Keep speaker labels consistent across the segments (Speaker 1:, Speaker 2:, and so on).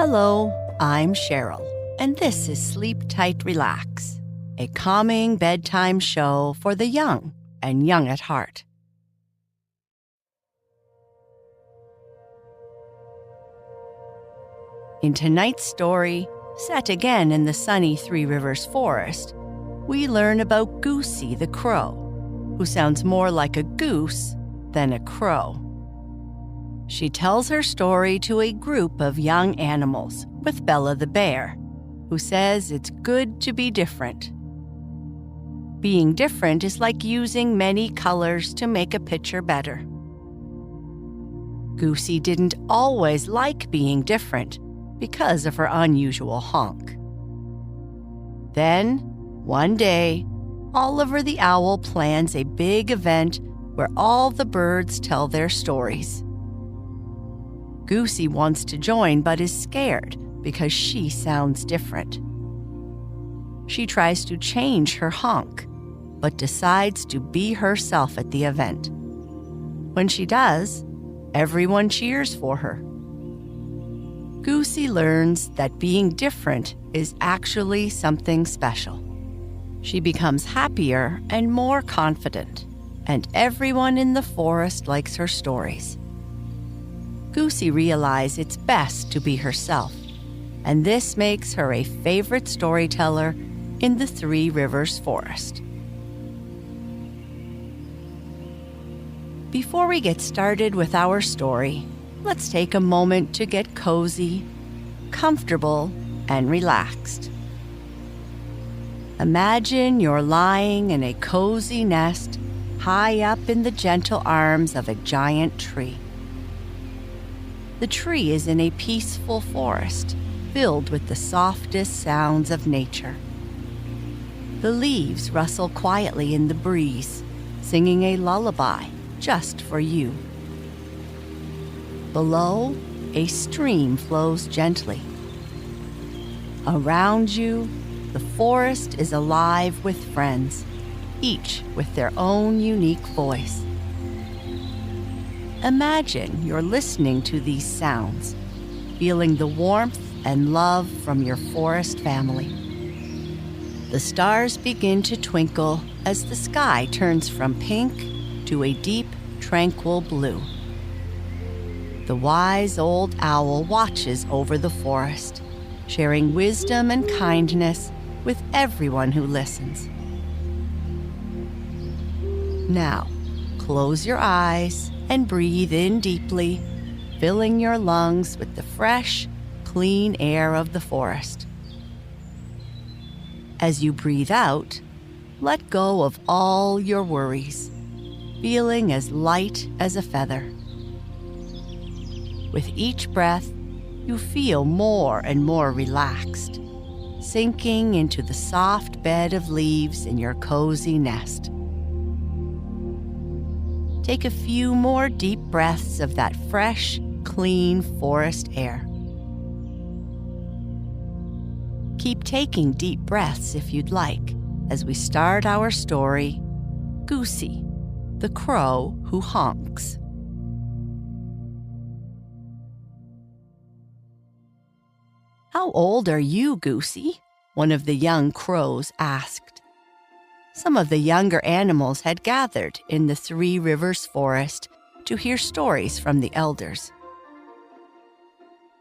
Speaker 1: Hello, I'm Sheryl, and this is Sleep Tight, Relax, a calming bedtime show for the young and young at heart. In tonight's story, set again in the sunny Three Rivers Forest, we learn about Goosey the crow, who sounds more like a goose than a crow. She tells her story to a group of young animals with Bella the bear, who says it's good to be different. Being different is like using many colors to make a picture better. Goosey didn't always like being different because of her unusual honk. Then, one day, Oliver the owl plans a big event where all the birds tell their stories. Goosey wants to join but is scared because she sounds different. She tries to change her honk, but decides to be herself at the event. When she does, everyone cheers for her. Goosey learns that being different is actually something special. She becomes happier and more confident, and everyone in the forest likes her stories. Goosey realizes it's best to be herself, and this makes her a favorite storyteller in the Three Rivers Forest. Before we get started with our story, let's take a moment to get cozy, comfortable, and relaxed. Imagine you're lying in a cozy nest high up in the gentle arms of a giant tree. The tree is in a peaceful forest filled with the softest sounds of nature. The leaves rustle quietly in the breeze, singing a lullaby just for you. Below, a stream flows gently. Around you, the forest is alive with friends, each with their own unique voice. Imagine you're listening to these sounds, feeling the warmth and love from your forest family. The stars begin to twinkle as the sky turns from pink to a deep, tranquil blue. The wise old owl watches over the forest, sharing wisdom and kindness with everyone who listens. Now, close your eyes and breathe in deeply, filling your lungs with the fresh, clean air of the forest. As you breathe out, let go of all your worries, feeling as light as a feather. With each breath, you feel more and more relaxed, sinking into the soft bed of leaves in your cozy nest. Take a few more deep breaths of that fresh, clean forest air. Keep taking deep breaths if you'd like as we start our story, Goosey, the crow who honks. "How old are you, Goosey?" one of the young crows asked. Some of the younger animals had gathered in the Three Rivers Forest to hear stories from the elders.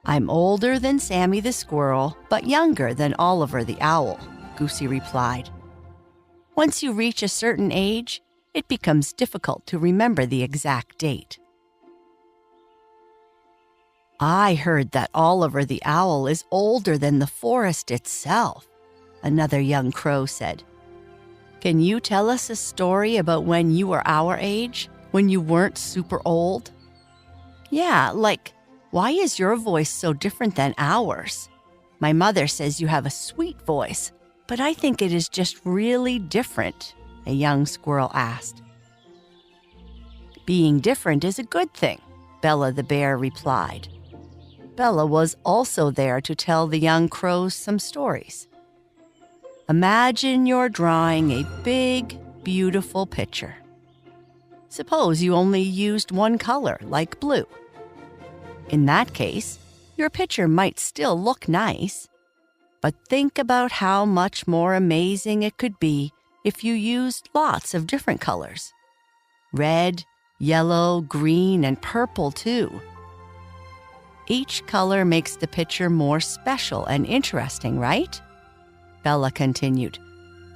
Speaker 1: "I'm older than Sammy the squirrel, but younger than Oliver the owl," Goosey replied. "Once you reach a certain age, it becomes difficult to remember the exact date." "I heard that Oliver the owl is older than the forest itself," another young crow said. "Can you tell us a story about when you were our age, when you weren't super old?" "Yeah, like, why is your voice so different than ours? My mother says you have a sweet voice, but I think it is just really different," a young squirrel asked. "Being different is a good thing," Bella the bear replied. Bella was also there to tell the young crows some stories. Imagine you're drawing a big, beautiful picture. Suppose you only used one color, like blue. In that case, your picture might still look nice. But think about how much more amazing it could be if you used lots of different colors. Red, yellow, green, and purple too. Each color makes the picture more special and interesting, right? Bella continued.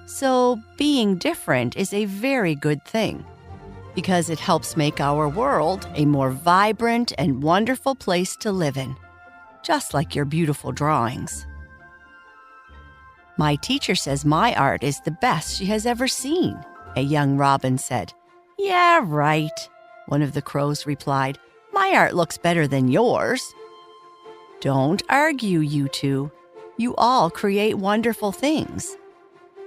Speaker 1: So being different is a very good thing, because it helps make our world a more vibrant and wonderful place to live in, just like your beautiful drawings. My teacher says my art is the best she has ever seen, a young robin said. Yeah, right, one of the crows replied. My art looks better than yours. Don't argue, you two. You all create wonderful things.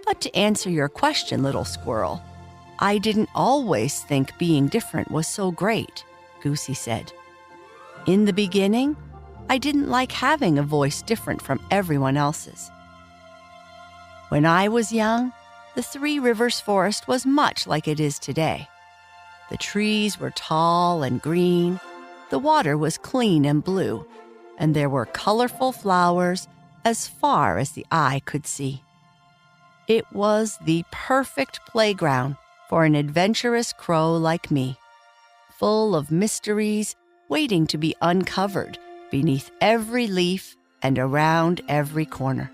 Speaker 1: But to answer your question, little squirrel, I didn't always think being different was so great, Goosey said. In the beginning, I didn't like having a voice different from everyone else's. When I was young, the Three Rivers Forest was much like it is today. The trees were tall and green, the water was clean and blue, and there were colorful flowers as far as the eye could see. It was the perfect playground for an adventurous crow like me, full of mysteries waiting to be uncovered beneath every leaf and around every corner.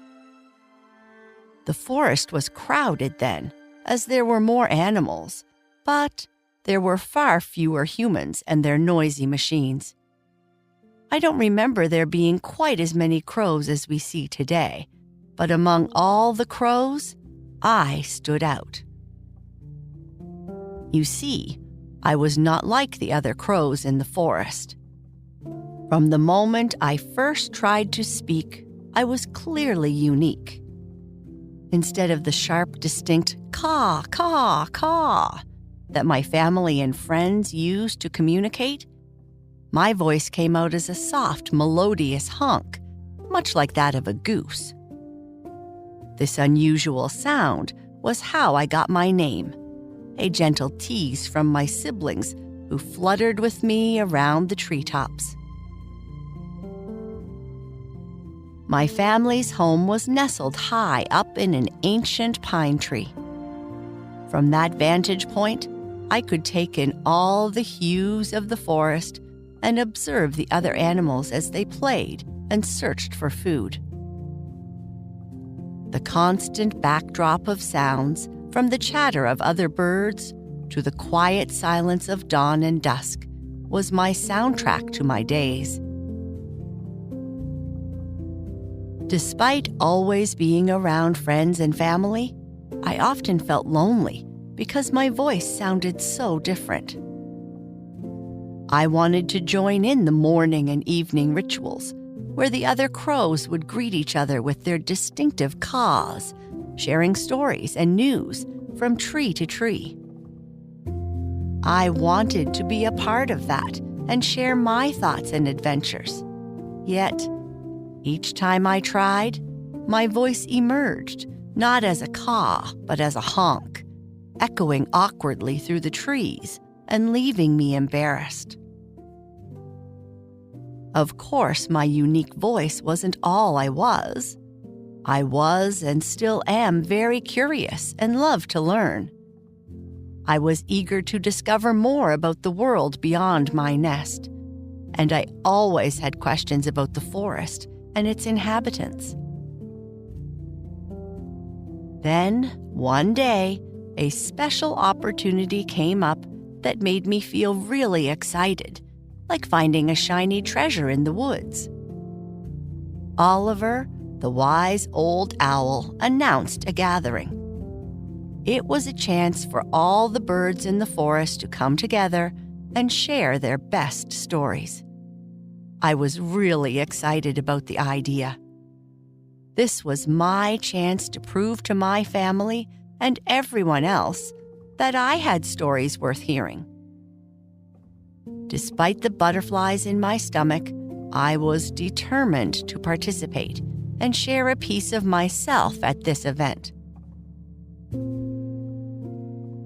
Speaker 1: The forest was crowded then, as there were more animals, but there were far fewer humans and their noisy machines. I don't remember there being quite as many crows as we see today, but among all the crows, I stood out. You see, I was not like the other crows in the forest. From the moment I first tried to speak, I was clearly unique. Instead of the sharp, distinct caw, caw, caw that my family and friends used to communicate, my voice came out as a soft, melodious honk, much like that of a goose. This unusual sound was how I got my name, a gentle tease from my siblings who fluttered with me around the treetops. My family's home was nestled high up in an ancient pine tree. From that vantage point, I could take in all the hues of the forest and observe the other animals as they played and searched for food. The constant backdrop of sounds, from the chatter of other birds to the quiet silence of dawn and dusk, was my soundtrack to my days. Despite always being around friends and family, I often felt lonely because my voice sounded so different. I wanted to join in the morning and evening rituals, where the other crows would greet each other with their distinctive caws, sharing stories and news from tree to tree. I wanted to be a part of that and share my thoughts and adventures. Yet, each time I tried, my voice emerged, not as a caw, but as a honk, echoing awkwardly through the trees and leaving me embarrassed. Of course, my unique voice wasn't all I was. I was and still am very curious and love to learn. I was eager to discover more about the world beyond my nest, and I always had questions about the forest and its inhabitants. Then, one day, a special opportunity came up that made me feel really excited, like finding a shiny treasure in the woods. Oliver, the wise old owl, announced a gathering. It was a chance for all the birds in the forest to come together and share their best stories. I was really excited about the idea. This was my chance to prove to my family and everyone else that I had stories worth hearing. Despite the butterflies in my stomach, I was determined to participate and share a piece of myself at this event.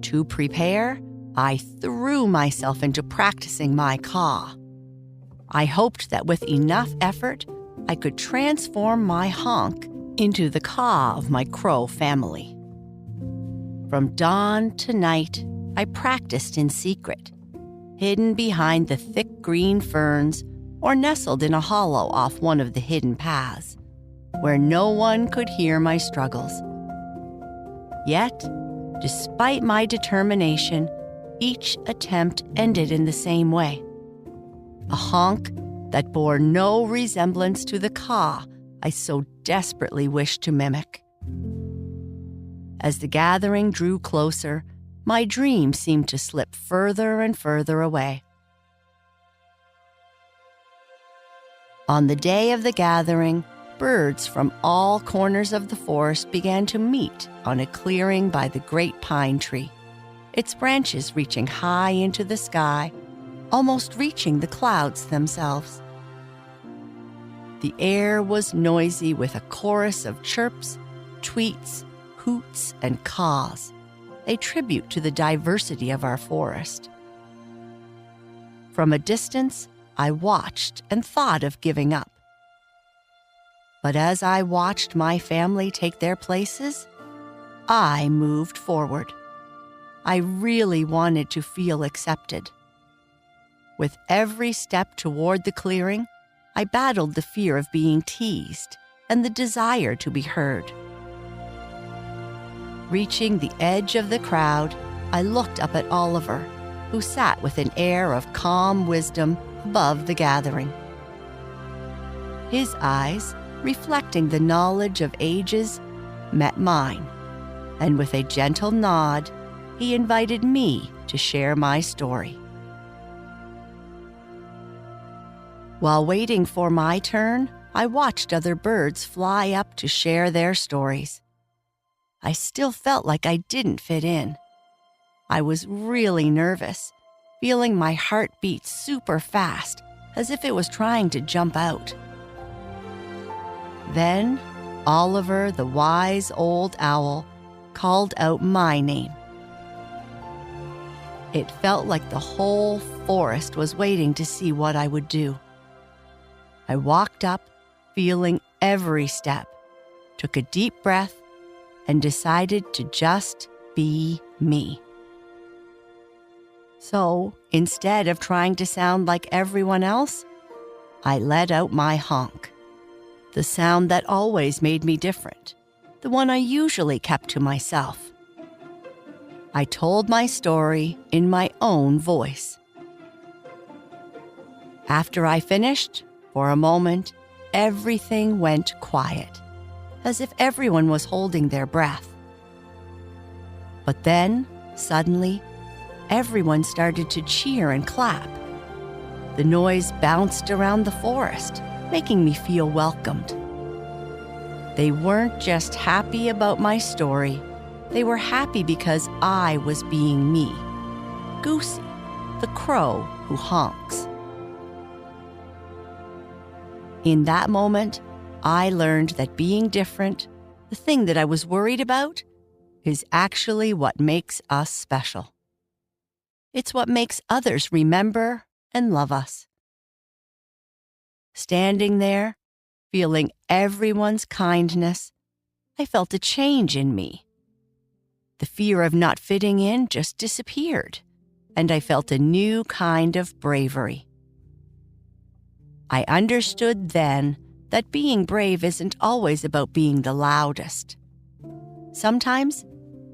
Speaker 1: To prepare, I threw myself into practicing my caw. I hoped that with enough effort, I could transform my honk into the caw of my crow family. From dawn to night, I practiced in secret, hidden behind the thick green ferns or nestled in a hollow off one of the hidden paths, where no one could hear my struggles. Yet, despite my determination, each attempt ended in the same way. A honk that bore no resemblance to the caw I so desperately wished to mimic. As the gathering drew closer, my dream seemed to slip further and further away. On the day of the gathering, birds from all corners of the forest began to meet on a clearing by the great pine tree, its branches reaching high into the sky, almost reaching the clouds themselves. The air was noisy with a chorus of chirps, tweets, hoots, and caws, a tribute to the diversity of our forest. From a distance, I watched and thought of giving up. But as I watched my family take their places, I moved forward. I really wanted to feel accepted. With every step toward the clearing, I battled the fear of being teased and the desire to be heard. Reaching the edge of the crowd, I looked up at Oliver, who sat with an air of calm wisdom above the gathering. His eyes, reflecting the knowledge of ages, met mine, and with a gentle nod, he invited me to share my story. While waiting for my turn, I watched other birds fly up to share their stories. I still felt like I didn't fit in. I was really nervous, feeling my heart beat super fast, as if it was trying to jump out. Then, Oliver, the wise old owl, called out my name. It felt like the whole forest was waiting to see what I would do. I walked up, feeling every step, took a deep breath, and decided to just be me. So, instead of trying to sound like everyone else, I let out my honk, the sound that always made me different, the one I usually kept to myself. I told my story in my own voice. After I finished, for a moment, everything went quiet, as if everyone was holding their breath. But then, suddenly, everyone started to cheer and clap. The noise bounced around the forest, making me feel welcomed. They weren't just happy about my story, they were happy because I was being me, Goosey, the crow who honks. In that moment, I learned that being different, the thing that I was worried about, is actually what makes us special. It's what makes others remember and love us. Standing there, feeling everyone's kindness, I felt a change in me. The fear of not fitting in just disappeared, and I felt a new kind of bravery. I understood then that being brave isn't always about being the loudest. Sometimes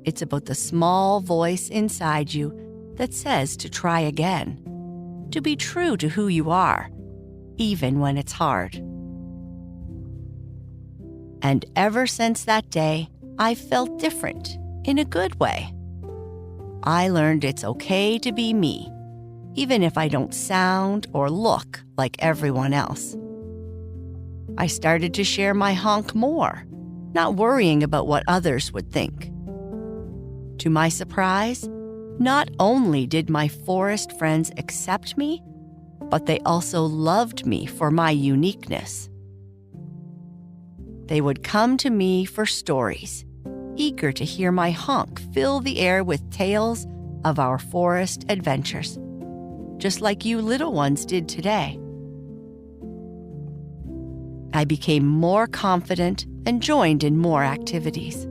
Speaker 1: it's about the small voice inside you that says to try again, to be true to who you are, even when it's hard. And ever since that day, I've felt different in a good way. I learned it's okay to be me, even if I don't sound or look like everyone else. I started to share my honk more, not worrying about what others would think. To my surprise, not only did my forest friends accept me, but they also loved me for my uniqueness. They would come to me for stories, eager to hear my honk fill the air with tales of our forest adventures, just like you little ones did today. I became more confident and joined in more activities.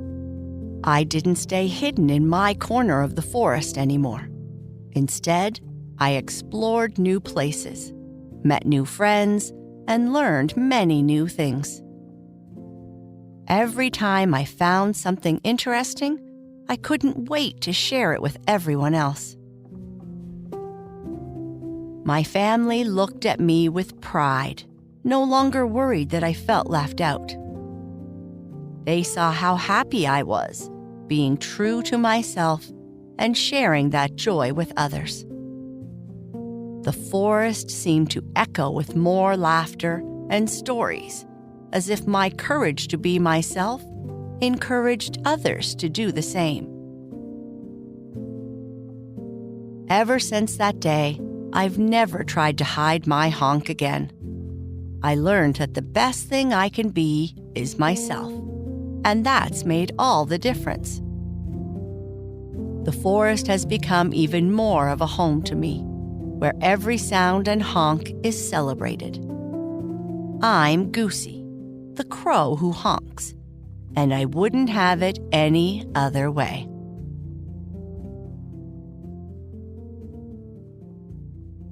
Speaker 1: I didn't stay hidden in my corner of the forest anymore. Instead, I explored new places, met new friends, and learned many new things. Every time I found something interesting, I couldn't wait to share it with everyone else. My family looked at me with pride, no longer worried that I felt left out. They saw how happy I was, being true to myself and sharing that joy with others. The forest seemed to echo with more laughter and stories, as if my courage to be myself encouraged others to do the same. Ever since that day, I've never tried to hide my honk again. I learned that the best thing I can be is myself, and that's made all the difference. The forest has become even more of a home to me, where every sound and honk is celebrated. I'm Goosey, the crow who honks, and I wouldn't have it any other way.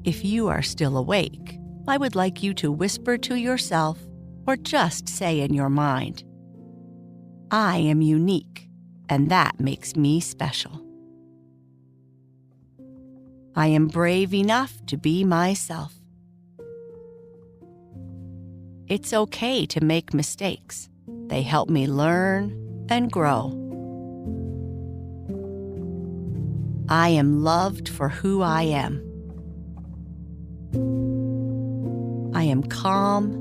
Speaker 1: If you are still awake, I would like you to whisper to yourself or just say in your mind, I am unique, and that makes me special. I am brave enough to be myself. It's okay to make mistakes. They help me learn and grow. I am loved for who I am. I am calm,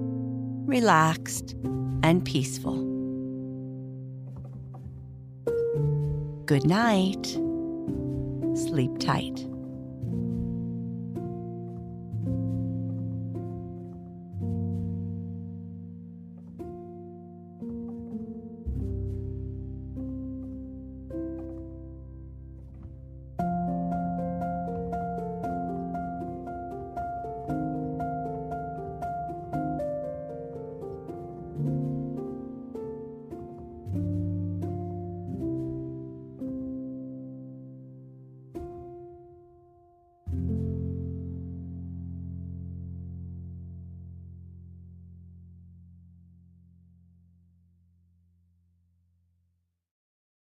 Speaker 1: relaxed, and peaceful. Good night. Sleep tight.